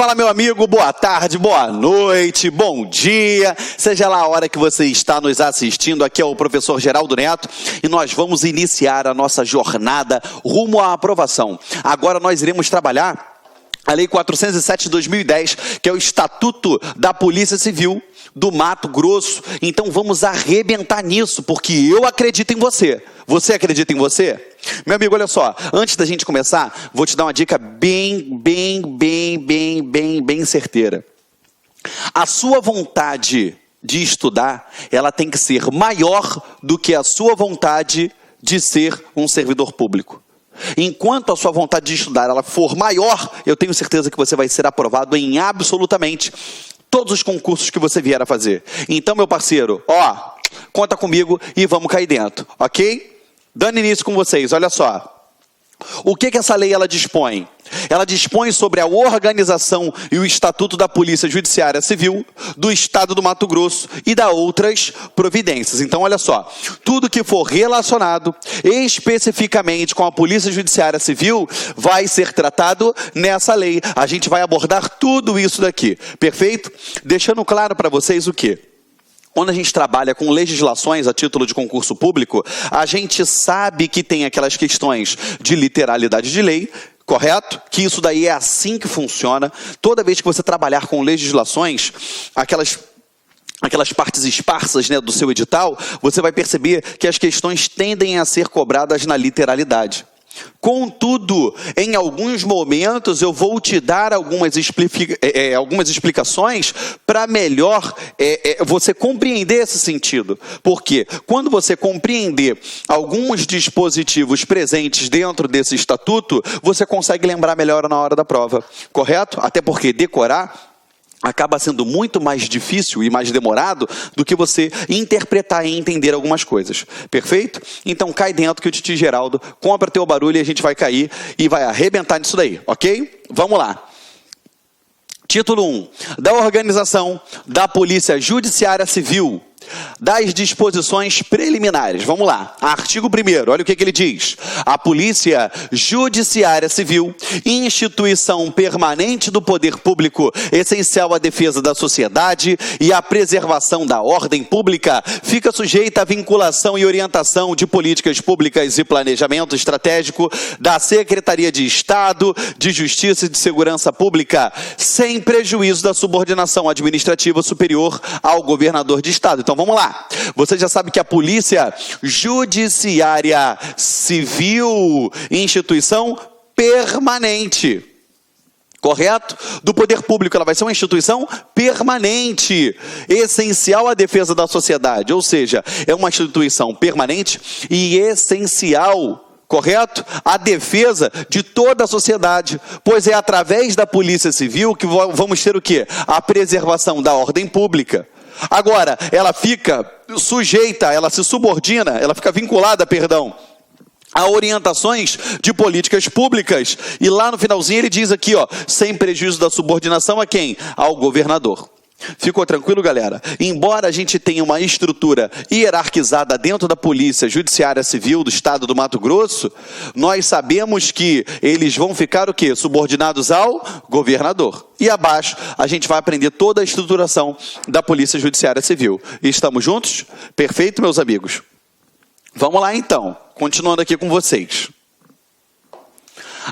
Fala, meu amigo, boa tarde, boa noite, bom dia, seja lá a hora que você está nos assistindo. Aqui é o professor Geraldo Neto e nós vamos iniciar a nossa jornada rumo à aprovação. Agora nós iremos trabalhar a Lei 407 de 2010, que é o Estatuto da Polícia Civil do Mato Grosso. Então vamos arrebentar nisso, porque eu acredito em você. Você acredita em você? Meu amigo, olha só, antes da gente começar, vou te dar uma dica bem certeira. A sua vontade de estudar, ela tem que ser maior do que a sua vontade de ser um servidor público. Enquanto a sua vontade de estudar ela for maior, eu tenho certeza que você vai ser aprovado em absolutamente todos os concursos que você vier a fazer. Então, meu parceiro, conta comigo e vamos cair dentro, ok? Dando início com vocês, olha só. O que essa lei ela dispõe? Ela dispõe sobre a organização e o Estatuto da Polícia Judiciária Civil do Estado do Mato Grosso e da outras providências. Então, olha só, tudo que for relacionado especificamente com a Polícia Judiciária Civil vai ser tratado nessa lei. A gente vai abordar tudo isso daqui, perfeito? Deixando claro para vocês o quê? Quando a gente trabalha com legislações a título de concurso público, a gente sabe que tem aquelas questões de literalidade de lei, correto? Que isso daí é assim que funciona. Toda vez que você trabalhar com legislações, aquelas partes esparsas, né, do seu edital, você vai perceber que as questões tendem a ser cobradas na literalidade. Contudo, em alguns momentos eu vou te dar algumas explicações para melhor você compreender esse sentido. Porque quando você compreender alguns dispositivos presentes dentro desse estatuto, você consegue lembrar melhor na hora da prova, correto? Até porque decorar acaba sendo muito mais difícil e mais demorado do que você interpretar e entender algumas coisas. Perfeito? Então cai dentro que o Titi Geraldo compra teu barulho e a gente vai cair e vai arrebentar nisso daí, ok? Vamos lá. Título 1. Da organização da Polícia Judiciária Civil. Das disposições preliminares. Vamos lá. Artigo 1º, olha o que ele diz. A Polícia Judiciária Civil, instituição permanente do poder público, essencial à defesa da sociedade e à preservação da ordem pública, fica sujeita à vinculação e orientação de políticas públicas e planejamento estratégico da Secretaria de Estado, de Justiça e de Segurança Pública, sem prejuízo da subordinação administrativa superior ao governador de Estado. Então, vamos lá. Você já sabe que a Polícia Judiciária Civil, instituição permanente, correto? Do poder público, ela vai ser uma instituição permanente, essencial à defesa da sociedade, ou seja, é uma instituição permanente e essencial, correto? A defesa de toda a sociedade, pois é através da Polícia Civil que vamos ter o quê? A preservação da ordem pública. Agora, ela fica sujeita, ela se subordina, ela fica vinculada, a orientações de políticas públicas. E lá no finalzinho ele diz aqui, sem prejuízo da subordinação a quem? Ao governador. Ficou tranquilo, galera? Embora a gente tenha uma estrutura hierarquizada dentro da Polícia Judiciária Civil do Estado do Mato Grosso, nós sabemos que eles vão ficar o quê? Subordinados ao governador. E abaixo a gente vai aprender toda a estruturação da Polícia Judiciária Civil. Estamos juntos? Perfeito, meus amigos? Vamos lá então, continuando aqui com vocês.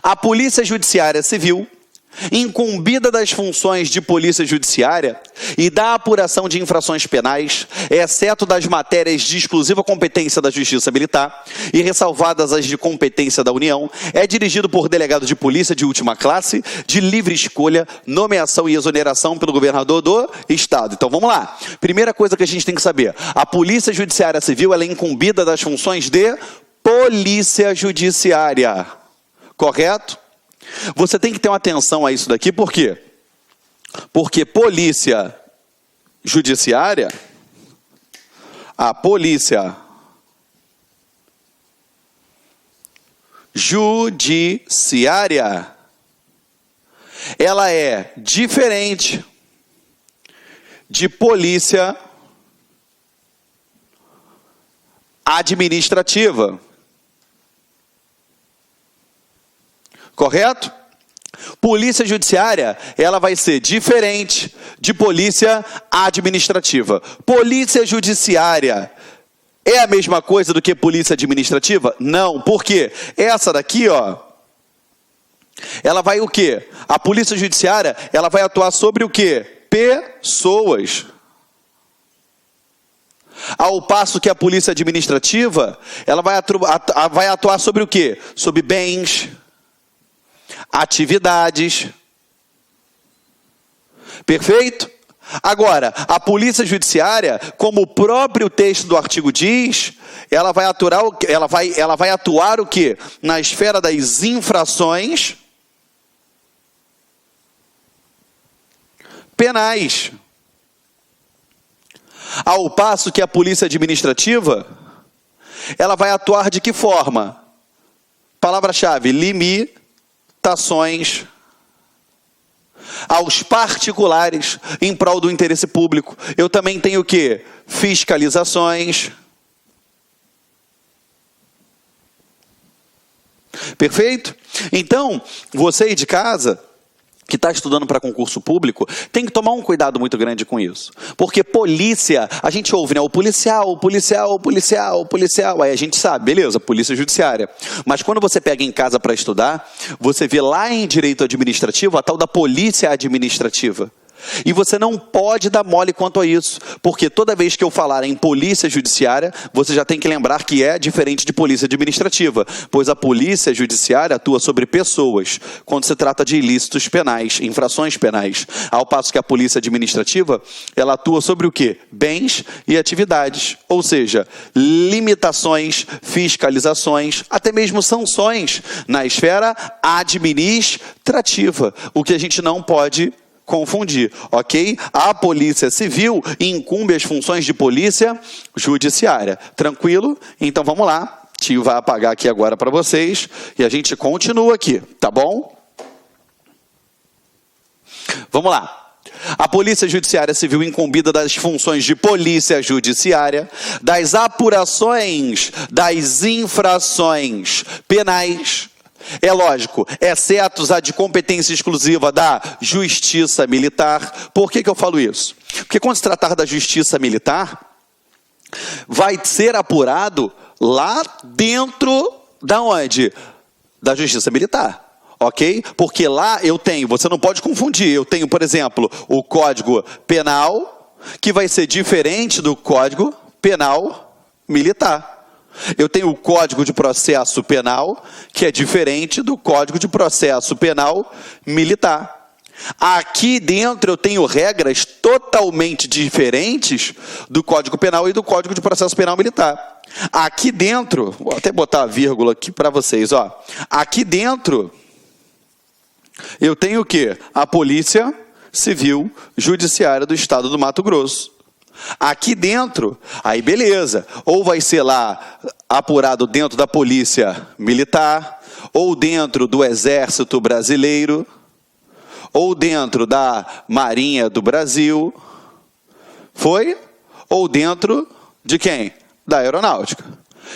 A Polícia Judiciária Civil, incumbida das funções de polícia judiciária e da apuração de infrações penais, exceto das matérias de exclusiva competência da Justiça Militar e ressalvadas as de competência da União, é dirigido por delegado de polícia de última classe, de livre escolha, nomeação e exoneração pelo governador do Estado. Então vamos lá. Primeira coisa que a gente tem que saber, a Polícia Judiciária Civil ela é incumbida das funções de polícia judiciária, correto? Você tem que ter uma atenção a isso daqui, por quê? Porque polícia judiciária, a polícia judiciária, ela é diferente de polícia administrativa. Correto? Polícia judiciária, ela vai ser diferente de polícia administrativa. Polícia judiciária é a mesma coisa do que polícia administrativa? Não, por quê? Essa daqui, ó, ela vai o quê? A polícia judiciária, ela vai atuar sobre o quê? Pessoas. Ao passo que a polícia administrativa, ela vai atuar sobre o quê? Sobre bens, atividades. Perfeito? Agora, a polícia judiciária, como o próprio texto do artigo diz, ela vai atuar o quê? Na esfera das infrações penais. Ao passo que a polícia administrativa, ela vai atuar de que forma? Palavra-chave, limitações aos particulares em prol do interesse público. Eu também tenho o quê? Fiscalizações. Perfeito? Então, você aí de casa, que está estudando para concurso público, tem que tomar um cuidado muito grande com isso. Porque polícia, a gente ouve, né? O policial, aí a gente sabe, beleza, polícia judiciária. Mas quando você pega em casa para estudar, você vê lá em direito administrativo a tal da polícia administrativa. E você não pode dar mole quanto a isso, porque toda vez que eu falar em polícia judiciária, você já tem que lembrar que é diferente de polícia administrativa, pois a polícia judiciária atua sobre pessoas, quando se trata de ilícitos penais, infrações penais, ao passo que a polícia administrativa, ela atua sobre o quê? Bens e atividades, ou seja, limitações, fiscalizações, até mesmo sanções na esfera administrativa, o que a gente não pode confundir, ok? A polícia civil incumbe as funções de polícia judiciária. Tranquilo? Então vamos lá. Tio vai apagar aqui agora para vocês e a gente continua aqui, tá bom? Vamos lá. A polícia judiciária civil incumbida das funções de polícia judiciária, das apurações das infrações penais, é lógico, exceto a de competência exclusiva da justiça militar. Por que eu falo isso? Porque quando se tratar da justiça militar, vai ser apurado lá dentro da onde? Da justiça militar. Ok? Porque lá eu tenho, você não pode confundir, eu tenho, por exemplo, o Código Penal, que vai ser diferente do Código Penal Militar. Eu tenho o Código de Processo Penal, que é diferente do Código de Processo Penal Militar. Aqui dentro eu tenho regras totalmente diferentes do Código Penal e do Código de Processo Penal Militar. Aqui dentro, vou até botar a vírgula aqui para vocês, ó. Aqui dentro eu tenho o quê? A Polícia Civil Judiciária do Estado do Mato Grosso. Aqui dentro, aí beleza, ou vai ser lá apurado dentro da Polícia Militar, ou dentro do Exército Brasileiro, ou dentro da Marinha do Brasil, foi? Ou dentro de quem? Da Aeronáutica.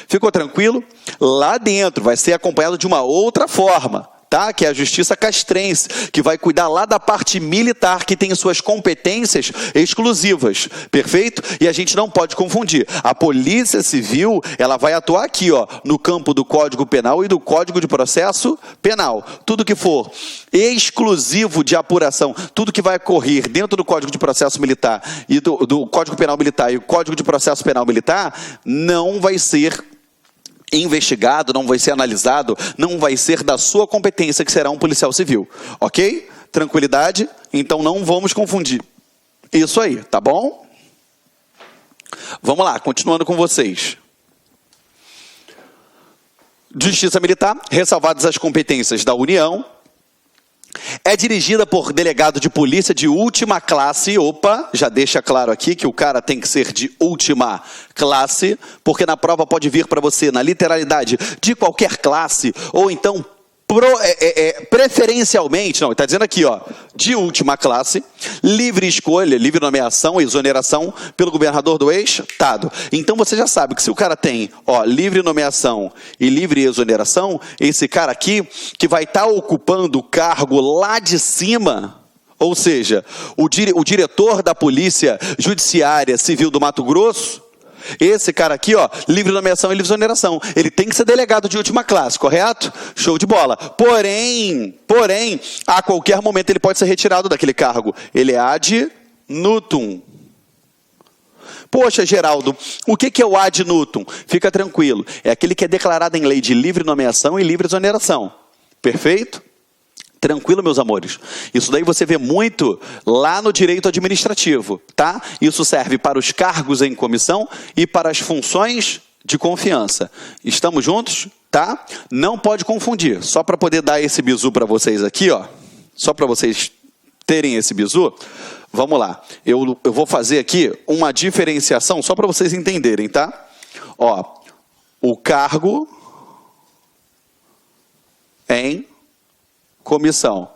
Ficou tranquilo? Lá dentro vai ser acompanhado de uma outra forma, tá? Que é a Justiça Castrense, que vai cuidar lá da parte militar, que tem suas competências exclusivas, perfeito? E a gente não pode confundir. A Polícia Civil, ela vai atuar aqui, ó, no campo do Código Penal e do Código de Processo Penal. Tudo que for exclusivo de apuração, tudo que vai ocorrer dentro do Código de Processo Militar e do Código Penal Militar e o Código de Processo Penal Militar, não vai ser investigado, não vai ser analisado, não vai ser da sua competência, que será um policial civil, ok? Tranquilidade? Então não vamos confundir. Isso aí, tá bom? Vamos lá, continuando com vocês. Justiça Militar, ressalvadas as competências da União, é dirigida por delegado de polícia de última classe. Opa, já deixa claro aqui que o cara tem que ser de última classe, porque na prova pode vir para você, na literalidade, de qualquer classe, ou então preferencialmente, não, está dizendo aqui, ó, de última classe, livre escolha, livre nomeação, exoneração pelo governador do estado. Então você já sabe que se o cara tem, ó, livre nomeação e livre exoneração, esse cara aqui que vai estar ocupando o cargo lá de cima, ou seja, o diretor da Polícia Judiciária Civil do Mato Grosso, esse cara aqui, ó, livre nomeação e livre exoneração, ele tem que ser delegado de última classe, correto? Show de bola. Porém, a qualquer momento ele pode ser retirado daquele cargo. Ele é ad nutum. Poxa, Geraldo, o que é o ad nutum? Fica tranquilo, é aquele que é declarado em lei de livre nomeação e livre exoneração. Perfeito? Tranquilo, meus amores. Isso daí você vê muito lá no direito administrativo, tá? Isso serve para os cargos em comissão e para as funções de confiança. Estamos juntos, tá? Não pode confundir. Só para poder dar esse bizu para vocês aqui, ó. Só para vocês terem esse bizu. Vamos lá. Eu vou fazer aqui uma diferenciação só para vocês entenderem, tá? Ó, o cargo em comissão,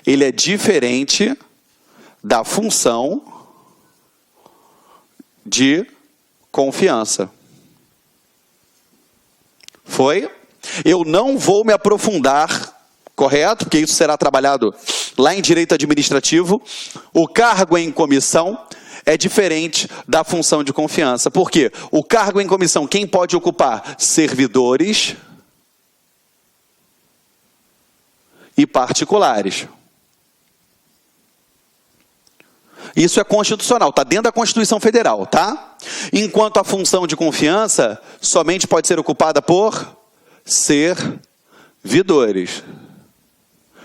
ele é diferente da função de confiança. Foi? Eu não vou me aprofundar, correto? Porque isso será trabalhado lá em direito administrativo. O cargo em comissão é diferente da função de confiança. Por quê? O cargo em comissão, quem pode ocupar? Servidores e particulares. Isso é constitucional, está dentro da Constituição Federal, tá? Enquanto a função de confiança somente pode ser ocupada por servidores.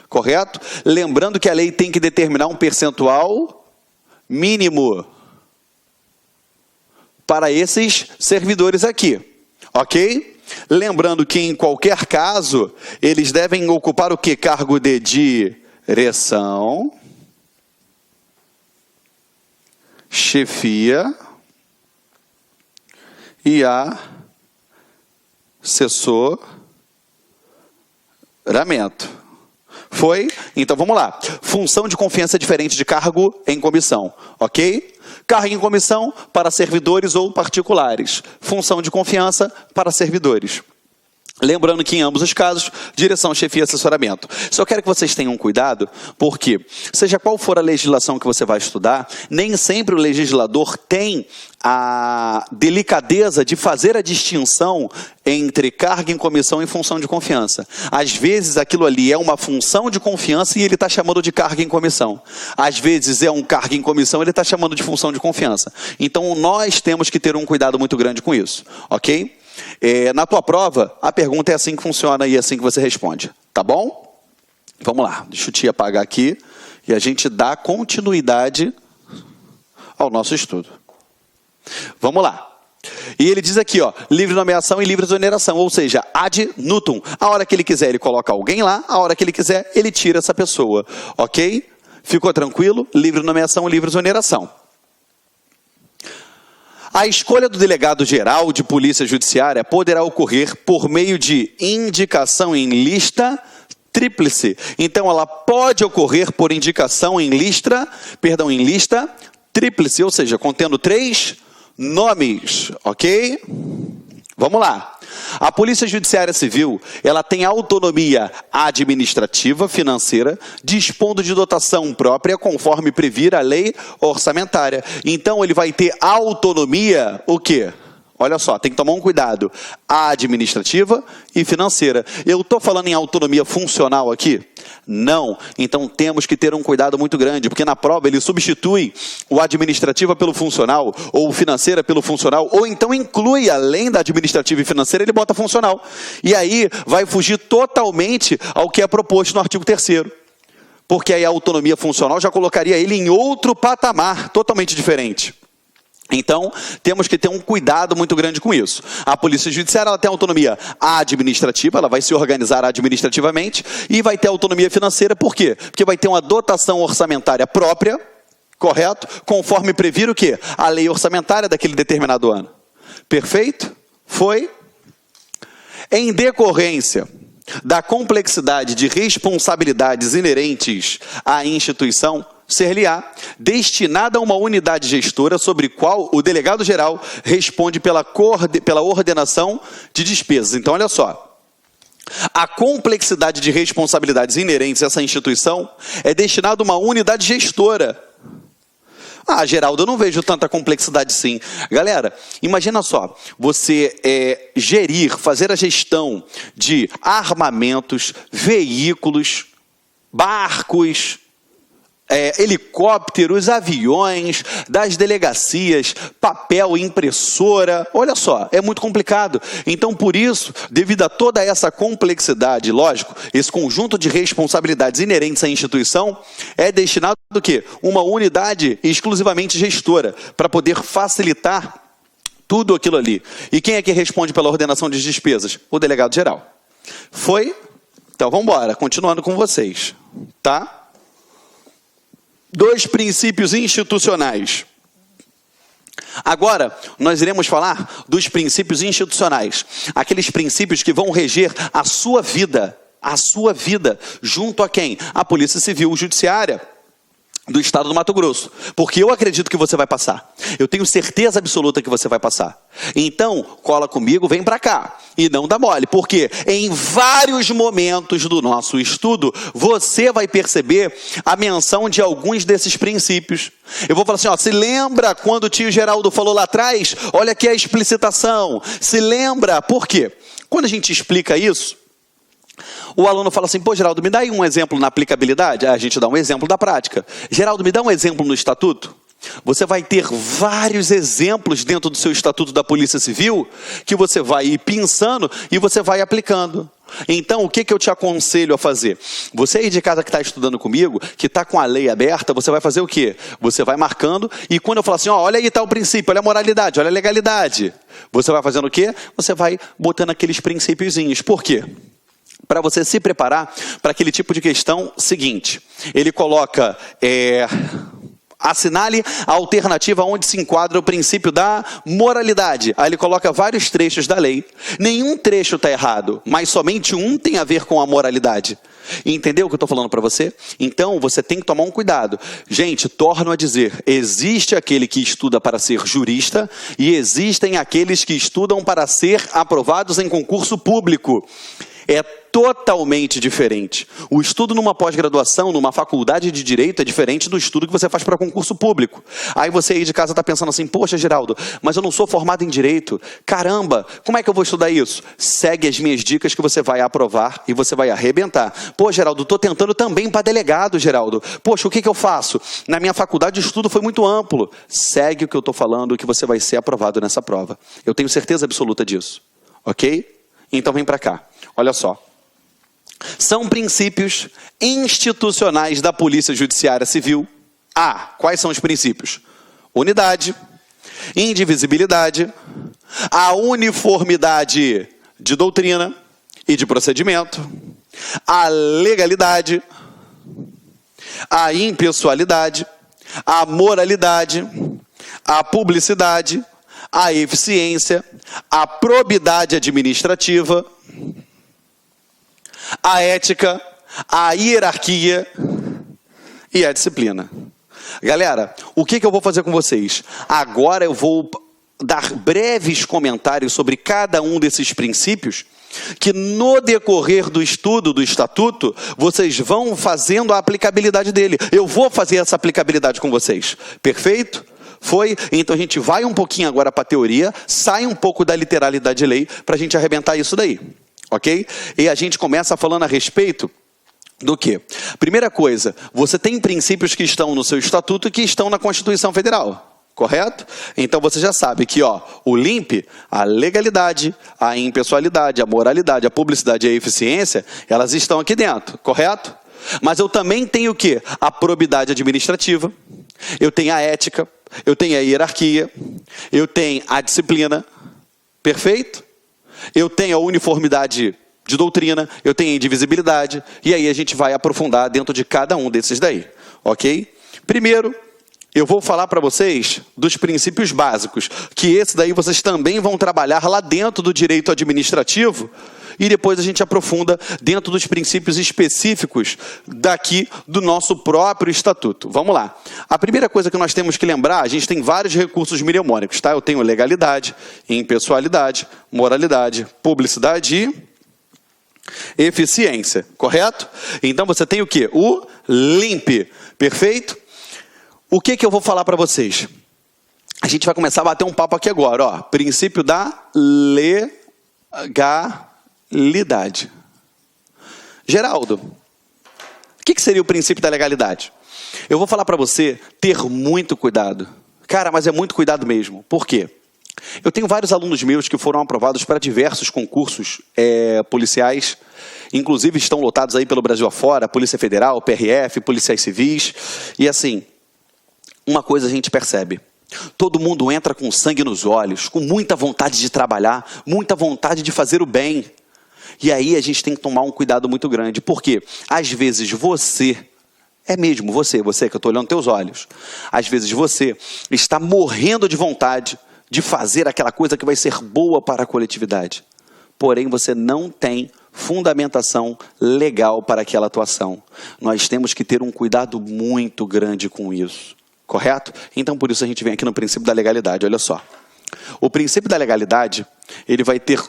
Correto? Lembrando que a lei tem que determinar um percentual mínimo para esses servidores aqui, ok? Lembrando que em qualquer caso, eles devem ocupar o que? Cargo de direção, chefia e assessoramento. Foi? Então vamos lá. Função de confiança é diferente de cargo em comissão, ok? Cargo em comissão para servidores ou particulares. Função de confiança para servidores. Lembrando que em ambos os casos, direção, chefia e assessoramento. Só quero que vocês tenham cuidado, porque seja qual for a legislação que você vai estudar, nem sempre o legislador tem a delicadeza de fazer a distinção entre cargo em comissão e função de confiança. Às vezes aquilo ali é uma função de confiança e ele está chamando de cargo em comissão. Às vezes é um cargo em comissão e ele está chamando de função de confiança. Então nós temos que ter um cuidado muito grande com isso, ok? Na tua prova, a pergunta é assim que funciona e é assim que você responde, tá bom? Vamos lá, deixa eu te apagar aqui e a gente dá continuidade ao nosso estudo. Vamos lá. E ele diz aqui, ó, livre nomeação e livre exoneração, ou seja, ad nutum. A hora que ele quiser, ele coloca alguém lá, a hora que ele quiser, ele tira essa pessoa, ok? Ficou tranquilo? Livre nomeação e livre exoneração. A escolha do delegado-geral de Polícia Judiciária poderá ocorrer por meio de indicação em lista tríplice. Então, ela pode ocorrer por indicação em lista tríplice, ou seja, contendo 3 nomes, ok? Vamos lá. A Polícia Judiciária Civil, ela tem autonomia administrativa, financeira, dispondo de dotação própria, conforme previr a lei orçamentária. Então, ele vai ter autonomia, o quê? Olha só, tem que tomar um cuidado. Administrativa e financeira. Eu estou falando em autonomia funcional aqui? Não. Então temos que ter um cuidado muito grande, porque na prova ele substitui o administrativa pelo funcional, ou o financeira pelo funcional, ou então inclui, além da administrativa e financeira, ele bota funcional. E aí vai fugir totalmente ao que é proposto no artigo 3º. Porque aí a autonomia funcional já colocaria ele em outro patamar, totalmente diferente. Então, temos que ter um cuidado muito grande com isso. A Polícia Judiciária, ela tem autonomia administrativa, ela vai se organizar administrativamente, e vai ter autonomia financeira, por quê? Porque vai ter uma dotação orçamentária própria, correto? Conforme previr o quê? A lei orçamentária daquele determinado ano. Perfeito? Foi? Em decorrência da complexidade de responsabilidades inerentes à instituição, ser-lhe-á destinada a uma unidade gestora sobre qual o delegado-geral responde pela ordenação de despesas. Então, olha só. A complexidade de responsabilidades inerentes a essa instituição é destinada a uma unidade gestora. Ah, Geraldo, eu não vejo tanta complexidade sim. Galera, imagina só, você fazer a gestão de armamentos, veículos, barcos, helicópteros, aviões, das delegacias, papel, impressora. Olha só, é muito complicado. Então, por isso, devido a toda essa complexidade, lógico, esse conjunto de responsabilidades inerentes à instituição é destinado a quê? Uma unidade exclusivamente gestora, para poder facilitar tudo aquilo ali. E quem é que responde pela ordenação de despesas? O delegado-geral. Foi? Então, vamos embora, continuando com vocês, tá? 2 princípios institucionais. Agora, nós iremos falar dos princípios institucionais. Aqueles princípios que vão reger a sua vida. A sua vida. Junto a quem? A Polícia Civil Judiciária do Estado do Mato Grosso. Porque eu acredito que você vai passar. Eu tenho certeza absoluta que você vai passar. Então, cola comigo, vem pra cá. E não dá mole. Porque em vários momentos do nosso estudo, você vai perceber a menção de alguns desses princípios. Eu vou falar assim, ó, se lembra quando o tio Geraldo falou lá atrás? Olha aqui a explicitação. Se lembra? Por quê? Quando a gente explica isso, o aluno fala assim, pô, Geraldo, me dá aí um exemplo na aplicabilidade? A gente dá um exemplo da prática. Geraldo, me dá um exemplo no estatuto? Você vai ter vários exemplos dentro do seu estatuto da Polícia Civil que você vai ir pensando e você vai aplicando. Então, o que eu te aconselho a fazer? Você aí de casa que está estudando comigo, que está com a lei aberta, você vai fazer o quê? Você vai marcando e quando eu falar assim, ó, olha aí está o princípio, olha a moralidade, olha a legalidade. Você vai fazendo o quê? Você vai botando aqueles princípiozinhos. Por quê? Para você se preparar para aquele tipo de questão seguinte. Ele coloca, assinale a alternativa onde se enquadra o princípio da moralidade. Aí ele coloca vários trechos da lei. Nenhum trecho está errado, mas somente um tem a ver com a moralidade. Entendeu o que eu estou falando para você? Então, você tem que tomar um cuidado. Gente, torno a dizer, existe aquele que estuda para ser jurista e existem aqueles que estudam para ser aprovados em concurso público. É totalmente diferente. O estudo numa pós-graduação, numa faculdade de Direito, é diferente do estudo que você faz para concurso público. Aí você aí de casa está pensando assim, poxa, Geraldo, mas eu não sou formado em Direito. Caramba, como é que eu vou estudar isso? Segue as minhas dicas que você vai aprovar e você vai arrebentar. Pô, Geraldo, estou tentando também para delegado, Geraldo. Poxa, o que eu faço? Na minha faculdade o estudo foi muito amplo. Segue o que eu estou falando que você vai ser aprovado nessa prova. Eu tenho certeza absoluta disso. Ok? Então vem para cá. Olha só. São princípios institucionais da Polícia Judiciária Civil. Quais são os princípios? Unidade, indivisibilidade, a uniformidade de doutrina e de procedimento, a legalidade, a impessoalidade, a moralidade, a publicidade, a eficiência, a probidade administrativa, a ética, a hierarquia e a disciplina. Galera, o que eu vou fazer com vocês? Agora eu vou dar breves comentários sobre cada um desses princípios, que no decorrer do estudo do estatuto, vocês vão fazendo a aplicabilidade dele. Eu vou fazer essa aplicabilidade com vocês. Perfeito? Foi? Então a gente vai um pouquinho agora para a teoria, sai um pouco da literalidade de lei, para a gente arrebentar isso daí. Ok? E a gente começa falando a respeito do quê? Primeira coisa, você tem princípios que estão no seu estatuto e que estão na Constituição Federal. Correto? Então você já sabe que o LIMP, a legalidade, a impessoalidade, a moralidade, a publicidade e a eficiência, elas estão aqui dentro. Correto? Mas eu também tenho o quê? A probidade administrativa, eu tenho a ética, eu tenho a hierarquia, eu tenho a disciplina. Perfeito? Eu tenho a uniformidade de doutrina, eu tenho a indivisibilidade, e aí a gente vai aprofundar dentro de cada um desses daí, ok? Primeiro, eu vou falar para vocês dos princípios básicos, que esse daí vocês também vão trabalhar lá dentro do direito administrativo, e depois a gente aprofunda dentro dos princípios específicos daqui do nosso próprio estatuto. Vamos lá. A primeira coisa que nós temos que lembrar, a gente tem vários recursos mnemônicos, tá? Eu tenho legalidade, impessoalidade, moralidade, publicidade e eficiência, correto? Então você tem o quê? O LIMP, perfeito? O que eu vou falar para vocês? A gente vai começar a bater um papo aqui agora, ó. Princípio da legalidade. Geraldo, o que seria o princípio da legalidade? Eu vou falar para você ter muito cuidado. Cara, mas é muito cuidado mesmo. Por quê? Eu tenho vários alunos meus que foram aprovados para diversos concursos policiais, inclusive estão lotados aí pelo Brasil afora, Polícia Federal, PRF, policiais civis, e assim, uma coisa a gente percebe. Todo mundo entra com sangue nos olhos, com muita vontade de trabalhar, muita vontade de fazer o bem. E aí a gente tem que tomar um cuidado muito grande. Porque às vezes você, você que eu estou olhando nos teus olhos, às vezes você está morrendo de vontade de fazer aquela coisa que vai ser boa para a coletividade. Porém, você não tem fundamentação legal para aquela atuação. Nós temos que ter um cuidado muito grande com isso. Correto? Então, por isso a gente vem aqui no princípio da legalidade. Olha só. O princípio da legalidade, ele vai ter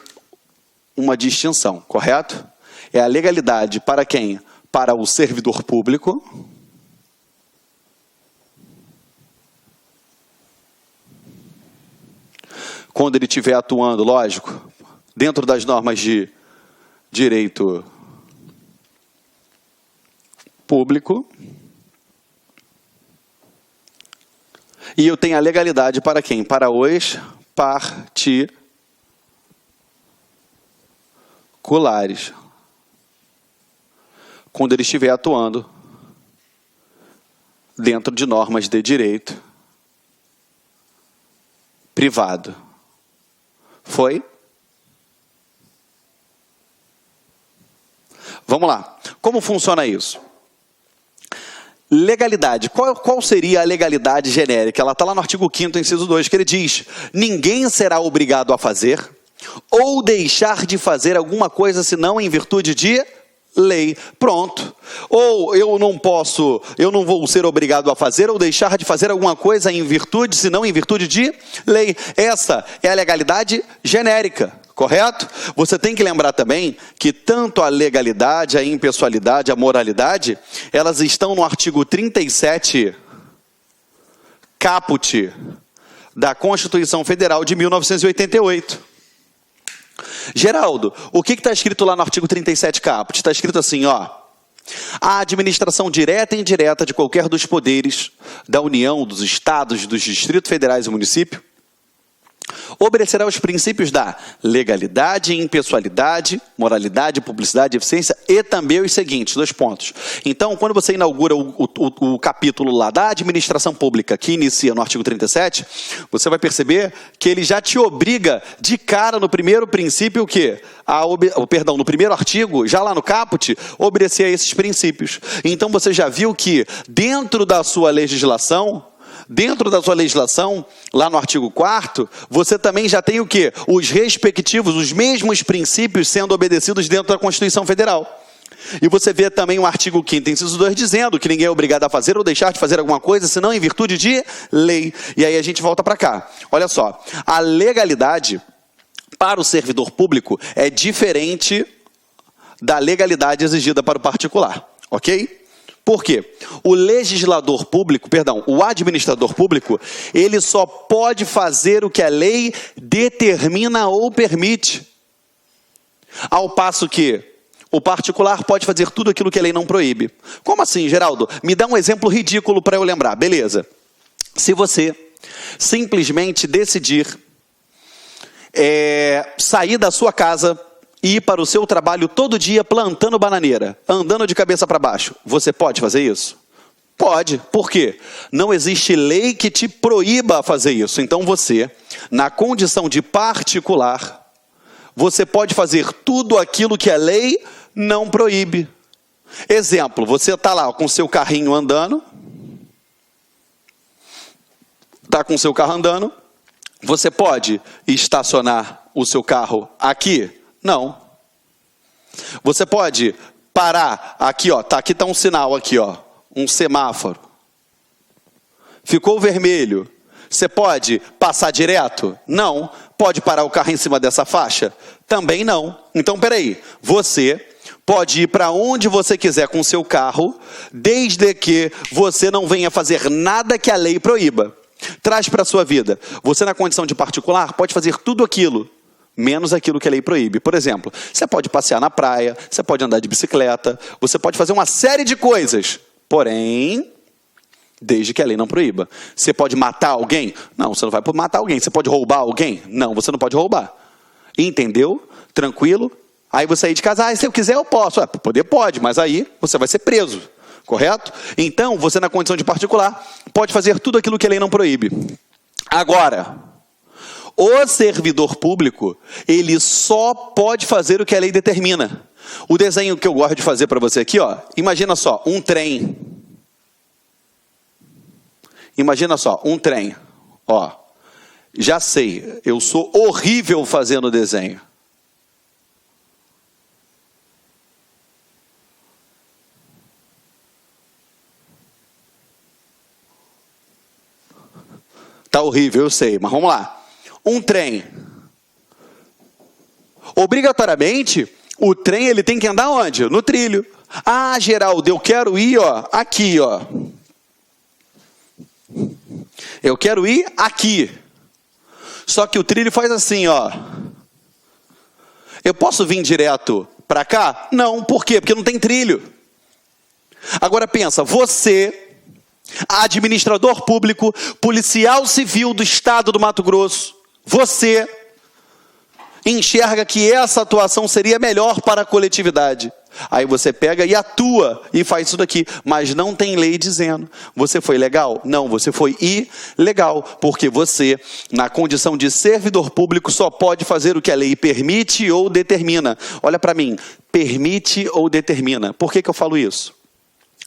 uma distinção, correto? É a legalidade para quem? Para o servidor público. Quando ele estiver atuando, lógico, dentro das normas de direito público. E eu tenho a legalidade para quem? Para os particulares. Quando ele estiver atuando dentro de normas de direito privado. Foi? Vamos lá. Como funciona isso? Legalidade. Qual seria a legalidade genérica? Ela está lá no artigo 5º, inciso 2, que ele diz: ninguém será obrigado a fazer ou deixar de fazer alguma coisa senão em virtude de lei. Pronto. Ou eu não vou ser obrigado a fazer ou deixar de fazer alguma coisa em virtude, senão em virtude de lei. Essa é a legalidade genérica. Correto? Você tem que lembrar também que tanto a legalidade, a impessoalidade, a moralidade, elas estão no artigo 37, caput, da Constituição Federal de 1988. Geraldo, o que está escrito lá no artigo 37, caput? Está escrito assim, ó. A administração direta e indireta de qualquer dos poderes da União, dos Estados, dos Distritos Federais e município, obedecerá aos princípios da legalidade, impessoalidade, moralidade, publicidade, eficiência e também os seguintes, 2 pontos. Então, quando você inaugura o capítulo lá da administração pública, que inicia no artigo 37, você vai perceber que ele já te obriga de cara no primeiro princípio o quê? No primeiro artigo, já lá no caput, obedecer a esses princípios. Então, você já viu que dentro da sua legislação, lá no artigo 4º, você também já tem o quê? Os mesmos princípios sendo obedecidos dentro da Constituição Federal. E você vê também o artigo 5º, inciso 2, dizendo que ninguém é obrigado a fazer ou deixar de fazer alguma coisa, senão em virtude de lei. E aí a gente volta para cá. Olha só, a legalidade para o servidor público é diferente da legalidade exigida para o particular, ok? Por quê? O administrador público, ele só pode fazer o que a lei determina ou permite. Ao passo que o particular pode fazer tudo aquilo que a lei não proíbe. Como assim, Geraldo? Me dá um exemplo ridículo para eu lembrar. Beleza. Se você simplesmente decidir sair da sua casa e ir para o seu trabalho todo dia plantando bananeira, andando de cabeça para baixo, você pode fazer isso? Pode. Por quê? Não existe lei que te proíba a fazer isso. Então você, na condição de particular, você pode fazer tudo aquilo que a lei não proíbe. Exemplo, você está lá com o seu carrinho andando, você pode estacionar o seu carro aqui? Não. Você pode parar aqui, ó, aqui está um sinal aqui, ó, um semáforo. Ficou vermelho. Você pode passar direto? Não. Pode parar o carro em cima dessa faixa? Também não. Então, peraí. Você pode ir para onde você quiser com o seu carro, desde que você não venha fazer nada que a lei proíba. Traz para a sua vida. Você, na condição de particular, pode fazer tudo aquilo, menos aquilo que a lei proíbe. Por exemplo, você pode passear na praia, você pode andar de bicicleta, você pode fazer uma série de coisas. Porém, desde que a lei não proíba. Você pode matar alguém? Não, você não vai matar alguém. Você pode roubar alguém? Não, você não pode roubar. Entendeu? Tranquilo? Aí você aí de casa, se eu quiser eu posso. Poder pode, mas aí você vai ser preso. Correto? Então, você na condição de particular, pode fazer tudo aquilo que a lei não proíbe. Agora, o servidor público, ele só pode fazer o que a lei determina. O desenho que eu gosto de fazer para você aqui, ó, imagina só, um trem. Imagina só, um trem. Ó, já sei, eu sou horrível fazendo desenho. Tá horrível, eu sei, mas vamos lá. Um trem. Obrigatoriamente, o trem ele tem que andar onde? No trilho. Ah, Geraldo, eu quero ir, ó, aqui, ó. Eu quero ir aqui. Só que o trilho faz assim, ó. Eu posso vir direto para cá? Não, por quê? Porque não tem trilho. Agora pensa, você, administrador público, policial civil do estado do Mato Grosso, você enxerga que essa atuação seria melhor para a coletividade. Aí você pega e atua e faz isso daqui, mas não tem lei dizendo. Você foi legal? Não, você foi ilegal, porque você, na condição de servidor público, só pode fazer o que a lei permite ou determina. Olha para mim, permite ou determina. Por que eu falo isso?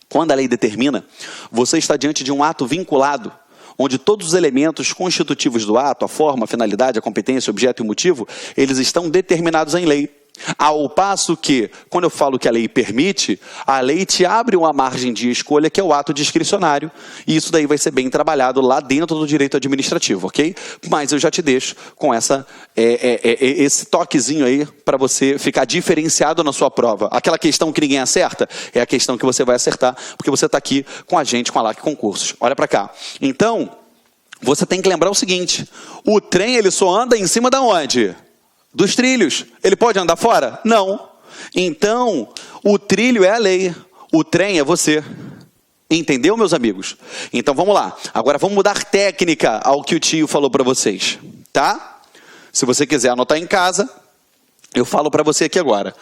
Quando a lei determina, você está diante de um ato vinculado, onde todos os elementos constitutivos do ato, a forma, a finalidade, a competência, o objeto e o motivo, eles estão determinados em lei. Ao passo que, quando eu falo que a lei permite, a lei te abre uma margem de escolha que é o ato discricionário, e isso daí vai ser bem trabalhado lá dentro do direito administrativo, ok? Mas eu já te deixo com esse toquezinho aí para você ficar diferenciado na sua prova. Aquela questão que ninguém acerta, é a questão que você vai acertar, porque você está aqui com a gente, com a LAC Concursos. Olha para cá. Então, você tem que lembrar o seguinte, o trem ele só anda em cima da onde? Dos trilhos. Ele pode andar fora? Não. Então, o trilho é a lei. O trem é você. Entendeu, meus amigos? Então, vamos lá. Agora, vamos mudar técnica ao que o tio falou para vocês. Tá? Se você quiser anotar em casa, eu falo para você aqui agora.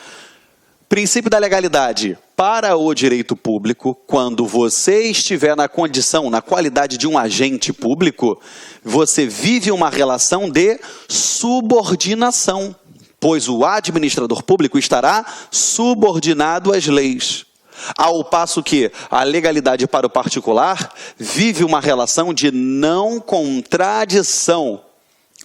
Princípio da legalidade. Para o direito público, quando você estiver na condição, na qualidade de um agente público, você vive uma relação de subordinação, pois o administrador público estará subordinado às leis. Ao passo que a legalidade para o particular vive uma relação de não contradição.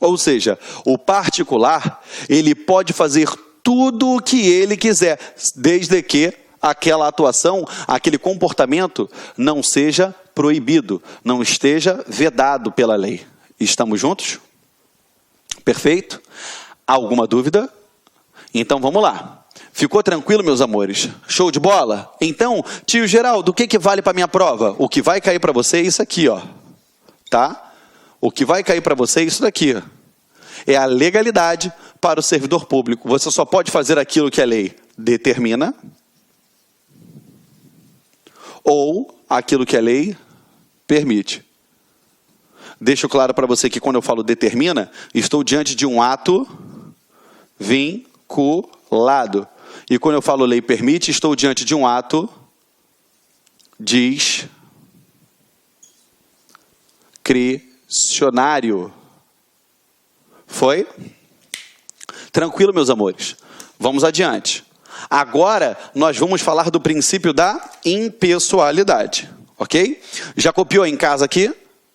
Ou seja, o particular, ele pode fazer tudo o que ele quiser, desde que aquela atuação, aquele comportamento não seja proibido, não esteja vedado pela lei. Estamos juntos? Perfeito? Alguma dúvida? Então vamos lá. Ficou tranquilo, meus amores? Show de bola? Então, tio Geraldo, o que vale para minha prova? O que vai cair para você é isso aqui, ó. Tá? O que vai cair para você é isso daqui, ó. É a legalidade para o servidor público. Você só pode fazer aquilo que a lei determina ou aquilo que a lei permite. Deixo claro para você que quando eu falo determina, estou diante de um ato vinculado. E quando eu falo lei permite, estou diante de um ato discricionário. Foi? Tranquilo, meus amores. Vamos adiante. Agora, nós vamos falar do princípio da impessoalidade, ok? Já copiou em casa aqui?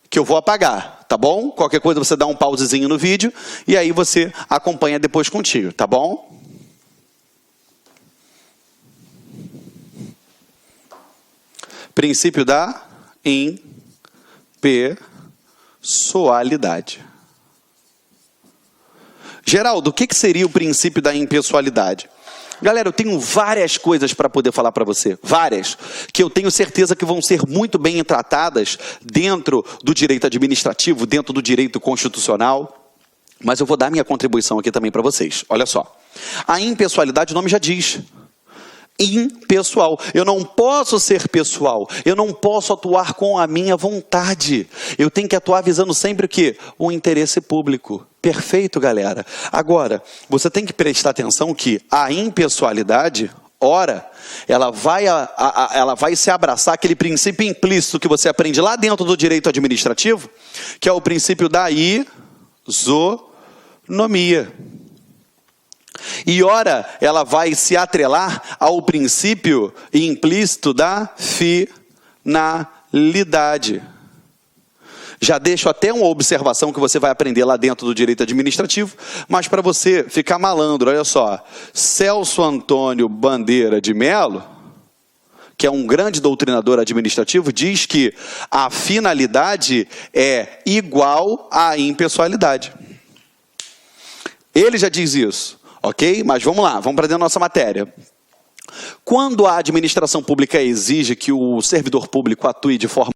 Que eu vou apagar, tá bom? Qualquer coisa você dá um pausezinho no vídeo e aí você acompanha depois contigo, tá bom? Princípio da impessoalidade. Geraldo, o que seria o princípio da impessoalidade? Galera, eu tenho várias coisas para poder falar para você. Várias. Que eu tenho certeza que vão ser muito bem tratadas dentro do direito administrativo, dentro do direito constitucional. Mas eu vou dar minha contribuição aqui também para vocês. Olha só. A impessoalidade, o nome já diz. Impessoal. Eu não posso ser pessoal. Eu não posso atuar com a minha vontade. Eu tenho que atuar visando sempre o quê? O interesse público. Perfeito, galera. Agora, você tem que prestar atenção que a impessoalidade, ora, ela vai se abraçar aquele princípio implícito que você aprende lá dentro do direito administrativo, que é o princípio da isonomia. E ora, ela vai se atrelar ao princípio implícito da finalidade. Já deixo até uma observação que você vai aprender lá dentro do direito administrativo, mas para você ficar malandro, olha só. Celso Antônio Bandeira de Mello, que é um grande doutrinador administrativo, diz que a finalidade é igual à impessoalidade. Ele já diz isso, ok? Mas vamos lá, vamos para dentro da nossa matéria. Quando a administração pública exige que o servidor público atue de forma